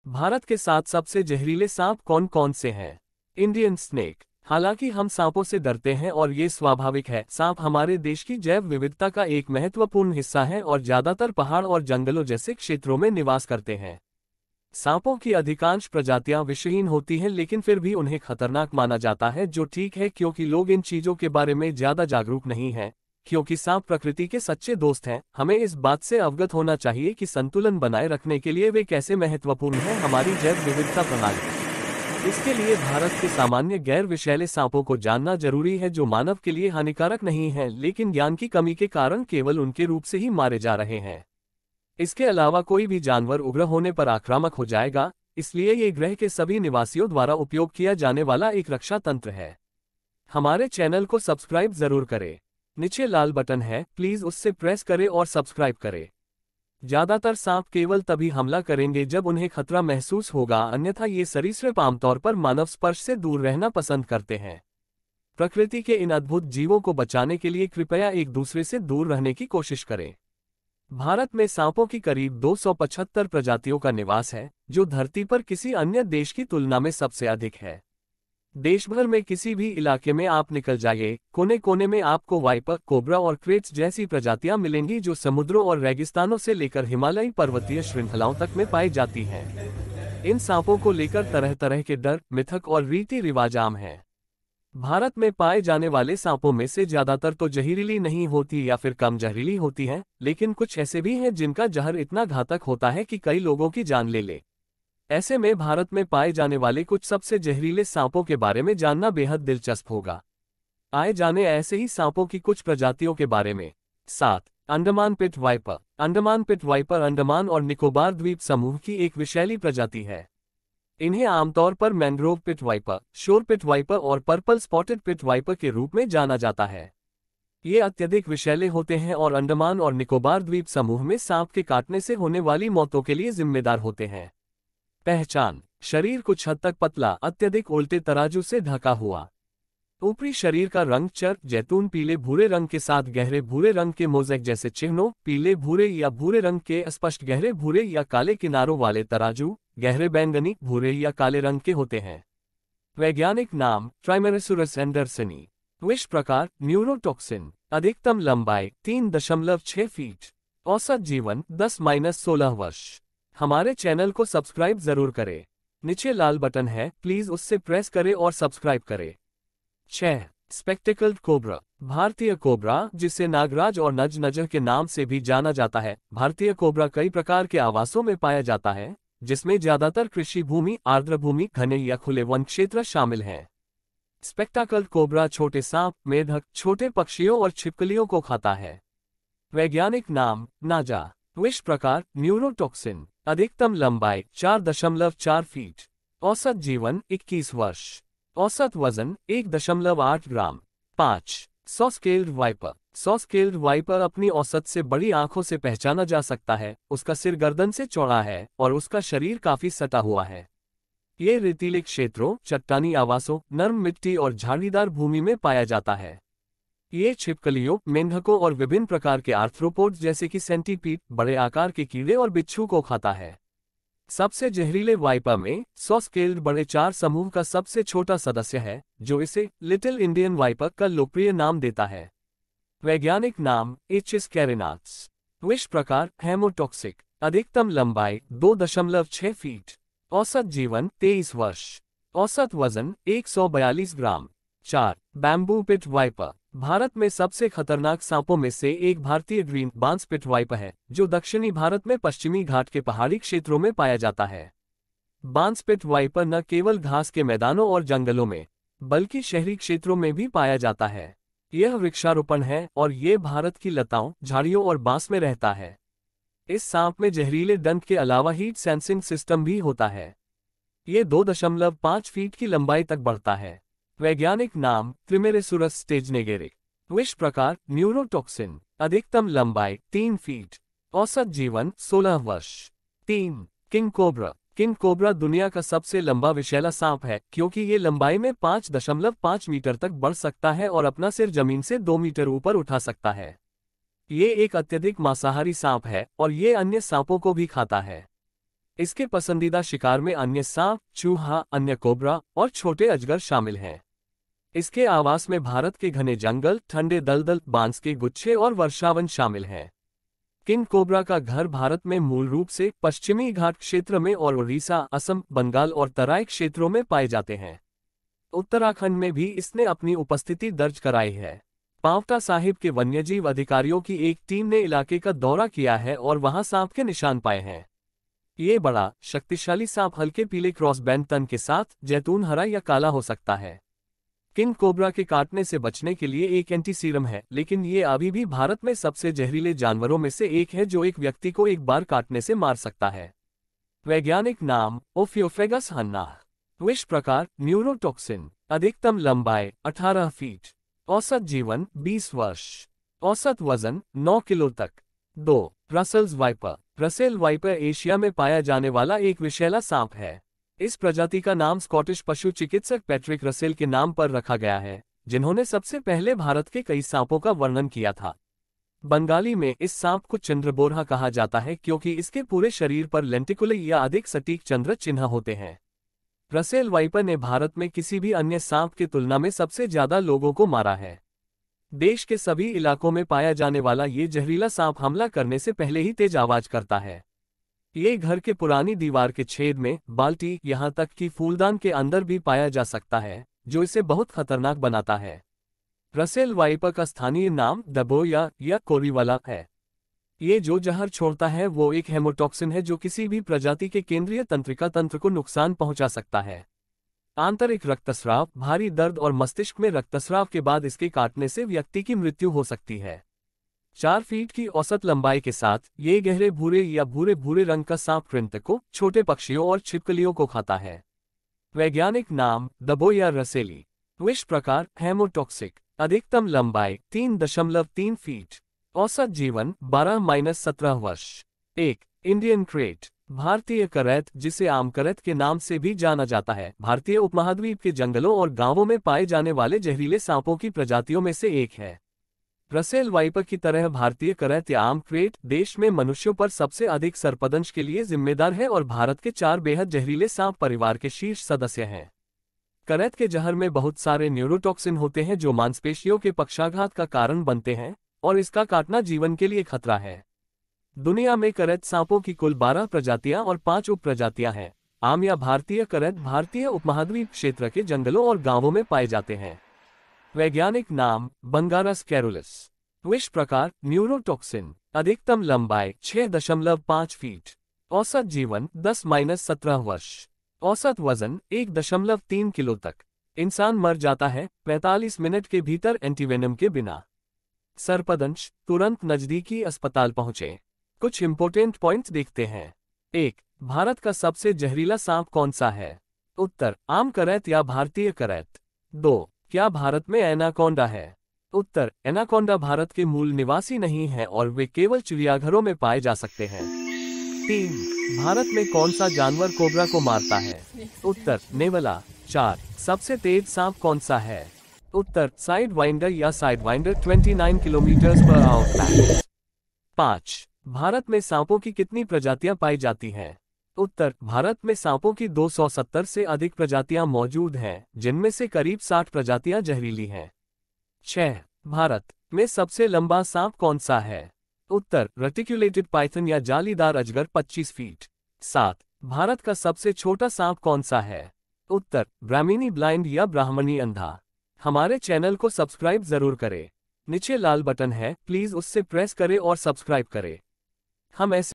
भारत के 7 सबसे जहरीले सांप कौन कौन से हैं? Indian snake. हालांकि हम सांपों से डरते हैं और ये स्वाभाविक है। सांप हमारे देश की जैव विविधता का एक महत्वपूर्ण हिस्सा है और ज्यादातर पहाड़ और जंगलों जैसे क्षेत्रों में निवास करते हैं। सांपों की अधिकांश प्रजातियां विषहीन होती हैं, लेकिन फिर भी उन्हें खतरनाक माना जाता है, जो ठीक है क्योंकि लोग इन चीजों के बारे में ज्यादा जागरूक नहीं हैं। क्योंकि सांप प्रकृति के सच्चे दोस्त हैं, हमें इस बात से अवगत होना चाहिए कि संतुलन बनाए रखने के लिए वे कैसे महत्वपूर्ण हैं हमारी जैव विविधता प्रणाली। इसके लिए भारत के सामान्य गैर विषैले सांपों को जानना जरूरी है, जो मानव के लिए हानिकारक नहीं है, लेकिन ज्ञान की कमी के कारण केवल उनके रूप से ही मारे जा रहे हैं। इसके अलावा कोई भी जानवर उग्र होने पर आक्रामक हो जाएगा, इसलिए ये ग्रह के सभी निवासियों द्वारा उपयोग किया जाने वाला एक रक्षा तंत्र है। हमारे चैनल को सब्सक्राइब जरूर करें। नीचे लाल बटन है, प्लीज उससे प्रेस करें और सब्सक्राइब करें। ज्यादातर सांप केवल तभी हमला करेंगे जब उन्हें खतरा महसूस होगा, अन्यथा ये सरीसृप आमतौर पर मानव स्पर्श से दूर रहना पसंद करते हैं। प्रकृति के इन अद्भुत जीवों को बचाने के लिए कृपया एक दूसरे से दूर रहने की कोशिश करें। भारत में सांपों की करीब 275 प्रजातियों का निवास है, जो धरती पर किसी अन्य देश की तुलना में सबसे अधिक है। देश भर में किसी भी इलाके में आप निकल जाइए, कोने कोने में आपको वाइपर, कोबरा और क्रेट्स जैसी प्रजातियां मिलेंगी, जो समुद्रों और रेगिस्तानों से लेकर हिमालयी पर्वतीय श्रृंखलाओं तक में पाई जाती हैं। इन सांपों को लेकर तरह तरह के डर, मिथक और रीति रिवाज आम हैं। भारत में पाए जाने वाले सांपों में से ज्यादातर तो जहरीली नहीं होती या फिर कम जहरीली होती हैं, लेकिन कुछ ऐसे भी हैं जिनका जहर इतना घातक होता है कि कई लोगों की जान ले ले। ऐसे में भारत में पाए जाने वाले कुछ सबसे जहरीले सांपों के बारे में जानना बेहद दिलचस्प होगा। आए जाने ऐसे ही सांपों की कुछ प्रजातियों के बारे में। 7. Andaman pit viper. Andaman pit viper Andaman और निकोबार द्वीप समूह की एक विषैली प्रजाति है। इन्हें आमतौर पर मैंग्रोव पिट वाइपर, शोर पिट वाइपर और पर्पल स्पॉटेड पिट वाइपर के रूप में जाना जाता है। ये अत्यधिक विषैले होते हैं और अंडमान और निकोबार द्वीप समूह में सांप के काटने से होने वाली मौतों के लिए जिम्मेदार होते हैं। पहचान। शरीर कुछ हद तक पतला, अत्यधिक उल्टे तराजू से ढका हुआ। ऊपरी शरीर का रंग चर जैतून पीले भूरे रंग के साथ गहरे भूरे रंग के मोज़ेक जैसे चिन्हों, पीले भूरे या भूरे रंग के स्पष्ट गहरे भूरे या काले किनारों वाले तराजू, गहरे बैंगनी भूरे या काले रंग के होते हैं। वैज्ञानिक नाम ट्राइमेरेसुरस एंडरसनी। विष प्रकार न्यूरोटॉक्सिन। अधिकतम लंबाई 3.6 फीट। औसत जीवन 10-16 वर्ष। हमारे चैनल को सब्सक्राइब जरूर करें। नीचे लाल बटन है, प्लीज उससे प्रेस करें और सब्सक्राइब करें। 6. Spectacled cobra. भारतीय कोबरा, जिसे नागराज और नज नजर के नाम से भी जाना जाता है। भारतीय कोबरा कई प्रकार के आवासों में पाया जाता है, जिसमें ज्यादातर कृषि भूमि, आर्द्र भूमि, घने या खुले वन क्षेत्र शामिल हैं। स्पेक्टिकल्ड कोबरा छोटे सांप, मेढक, छोटे पक्षियों और छिपकलियों को खाता है। वैज्ञानिक नाम नाजा। विष प्रकार न्यूरोटॉक्सिन। अधिकतम लंबाई 4.4 फीट। औसत जीवन 21 वर्ष। औसत वजन 1.8 ग्राम। 5. Saw scaled viper. Saw scaled viper अपनी औसत से बड़ी आंखों से पहचाना जा सकता है। उसका सिर गर्दन से चौड़ा है और उसका शरीर काफी सटा हुआ है। ये रेतीले क्षेत्रों, चट्टानी आवासों, नर्म मिट्टी और झाड़ीदार भूमि में पाया जाता है। ये छिपकलियों, मेंढकों और विभिन्न प्रकार के आर्थ्रोपोड्स जैसे कि सेंटीपीड, बड़े आकार के कीड़े और बिच्छू को खाता है। सबसे जहरीले वाइपर में सॉ स्केल्ड बड़े 4 समूह का सबसे छोटा सदस्य है, जो इसे लिटिल इंडियन वाइपर का लोकप्रिय नाम देता है। वैज्ञानिक नाम एचिस कैरिनाट्स। विष प्रकार हेमोटॉक्सिक। अधिकतम लंबाई 2.6 फीट। औसत जीवन 23 वर्ष। औसत वजन 142 gram. 4. Bamboo pit viper. Bharat में सबसे खतरनाक सांपों में से एक भारतीय ग्रीन बांस पिट वाइपर है, जो दक्षिणी भारत में पश्चिमी घाट के पहाड़ी क्षेत्रों में पाया जाता है। बांस पिट वाइपर न केवल घास के मैदानों और जंगलों में, बल्कि शहरी क्षेत्रों में भी पाया जाता है। यह वृक्षारोपण है और ये भारत की लताओं, झाड़ियों और बांस में रहता है। इस सांप में जहरीले दंत के अलावा हीट सेंसिंग सिस्टम भी होता है। ये 2.5 फीट की लंबाई तक बढ़ता है। वैज्ञानिक नाम ट्रिमेरेसुरस स्टेजनेगेरिक। विष प्रकार न्यूरोटॉक्सिन। अधिकतम लंबाई 3 फीट। औसत जीवन 16 वर्ष। 3. King cobra. किंग कोबरा दुनिया का सबसे लंबा विषैला सांप है, क्योंकि ये लंबाई में 5.5 मीटर तक बढ़ सकता है और अपना सिर जमीन से 2 मीटर ऊपर उठा सकता है। ये एक अत्यधिक मांसाहारी सांप है और ये अन्य सांपों को भी खाता है। इसके पसंदीदा शिकार में अन्य सांप, चूहा, अन्य कोबरा और छोटे अजगर शामिल हैं। इसके आवास में भारत के घने जंगल, ठंडे दलदल, बांस के गुच्छे और वर्षावन शामिल हैं। किंग कोबरा का घर भारत में मूल रूप से पश्चिमी घाट क्षेत्र में और उड़ीसा, असम, बंगाल और तराई क्षेत्रों में पाए जाते हैं। उत्तराखंड में भी इसने अपनी उपस्थिति दर्ज कराई है। पांवटा साहिब के वन्यजीव अधिकारियों की एक टीम ने इलाके का दौरा किया है और वहां सांप के निशान पाए हैं। ये बड़ा, शक्तिशाली सांप हल्के पीले क्रॉसबैंड तन के साथ जैतून हरा या काला हो सकता है। किंग कोबरा के काटने से बचने के लिए एक एंटी सीरम है, लेकिन ये अभी भी भारत में सबसे जहरीले जानवरों में से एक है जो एक व्यक्ति को एक बार काटने से मार सकता है। वैज्ञानिक नाम ओफियोफेगस हन्ना। विष प्रकार न्यूरोटॉक्सिन। अधिकतम लंबाई 18 फीट। औसत जीवन 20 वर्ष। औसत वजन 9 किलो तक। 2. Russell's viper. Russell viper Asia में पाया जाने वाला एक विषैला सांप है। इस प्रजाति का नाम स्कॉटिश पशु चिकित्सक पैट्रिक रसेल के नाम पर रखा गया है, जिन्होंने सबसे पहले भारत के कई सांपों का वर्णन किया था। बंगाली में इस सांप को चंद्रबोरहा कहा जाता है क्योंकि इसके पूरे शरीर पर लेंटिकुलर या अधिक सटीक चंद्र चिन्ह होते हैं। रसेल वाइपर ने भारत में किसी भी अन्य सांप की तुलना में सबसे ज्यादा लोगों को मारा है। देश के सभी इलाकों में पाया जाने वाला ये जहरीला सांप हमला करने से पहले ही तेज आवाज करता है। ये घर के पुरानी दीवार के छेद में, बाल्टी, यहाँ तक कि फूलदान के अंदर भी पाया जा सकता है, जो इसे बहुत खतरनाक बनाता है। रसेल वाइपर का स्थानीय नाम डबोया या कोरीवाला है। ये जो जहर छोड़ता है वो एक हेमोटॉक्सिन है जो किसी भी प्रजाति के केंद्रीय तंत्रिका तंत्र को नुकसान पहुंचा सकता है। आंतरिक रक्तस्राव, भारी दर्द और मस्तिष्क में रक्तस्राव के बाद इसके काटने से व्यक्ति की मृत्यु हो सकती है। 4 फीट की औसत लंबाई के साथ ये गहरे भूरे या भूरे भूरे रंग का सांप कृंतकों, छोटे पक्षियों और छिपकलियों को खाता है। वैज्ञानिक नाम डबोया रसेली। विष प्रकार हेमोटॉक्सिक। अधिकतम लंबाई 3.3 फीट। औसत जीवन 12-17 वर्ष। 1. Indian crate. भारतीय करैत, जिसे आम करैत के नाम से भी जाना जाता है, भारतीय उपमहाद्वीप के जंगलों और गांवों में पाए जाने वाले जहरीले सांपों की प्रजातियों में से एक है। रसेल वाइपर की तरह भारतीय करैत या आम क्रेट देश में मनुष्यों पर सबसे अधिक सर्पदंश के लिए जिम्मेदार है और भारत के 4 बेहद जहरीले सांप परिवार के शीर्ष सदस्य हैं। करैत के जहर में बहुत सारे न्यूरोटॉक्सिन होते हैं जो मांसपेशियों के पक्षाघात का कारण बनते हैं और इसका काटना जीवन के लिए खतरा है। दुनिया में करैत सांपों की कुल 12 प्रजातियां और 5 उप प्रजातियां हैं। आम या भारतीय करैत भारतीय उपमहाद्वीप क्षेत्र के जंगलों और गांवों में पाए जाते हैं। वैज्ञानिक नाम बंगारस कैरोलिस। विष प्रकार न्यूरोटॉक्सिन। अधिकतम लंबाई 6.5 फीट। औसत जीवन 10-17 वर्ष। औसत वजन 1.3 किलो तक। इंसान मर जाता है 45 मिनट के भीतर एंटीवेनम के बिना। सर्पदंश, तुरंत नजदीकी अस्पताल पहुंचे। कुछ इंपॉर्टेंट पॉइंट्स देखते हैं। 1. भारत का सबसे जहरीला सांप कौन सा है? उत्तर आम करैत या भारतीय करैत। 2. क्या भारत में एनाकोंडा है? उत्तर एनाकोंडा भारत के मूल निवासी नहीं है और वे केवल चिड़ियाघरों में पाए जा सकते हैं। 3. भारत में कौन सा जानवर कोबरा को मारता है? उत्तर नेवला। 4. सबसे तेज सांप कौन सा है? उत्तर साइड वाइंडर या साइड वाइंडर 29 km/h। 5. भारत में सांपों की कितनी प्रजातियां पाई जाती हैं? उत्तर भारत में सांपों की 270 से अधिक प्रजातियां मौजूद हैं, जिनमें से करीब 60 प्रजातियां जहरीली हैं। 6. भारत में सबसे लंबा सांप कौन सा है? उत्तर रेटिकुलेटेड पाइथन या जालीदार अजगर 25 फीट। 7. भारत का सबसे छोटा सांप कौन सा है? उत्तर ब्राह्मणी ब्लाइंड या ब्राह्मणी अंधा। हमारे चैनल को सब्सक्राइब जरूर करें। नीचे लाल बटन है, प्लीज उससे प्रेस करें और सब्सक्राइब करें। हम ऐसे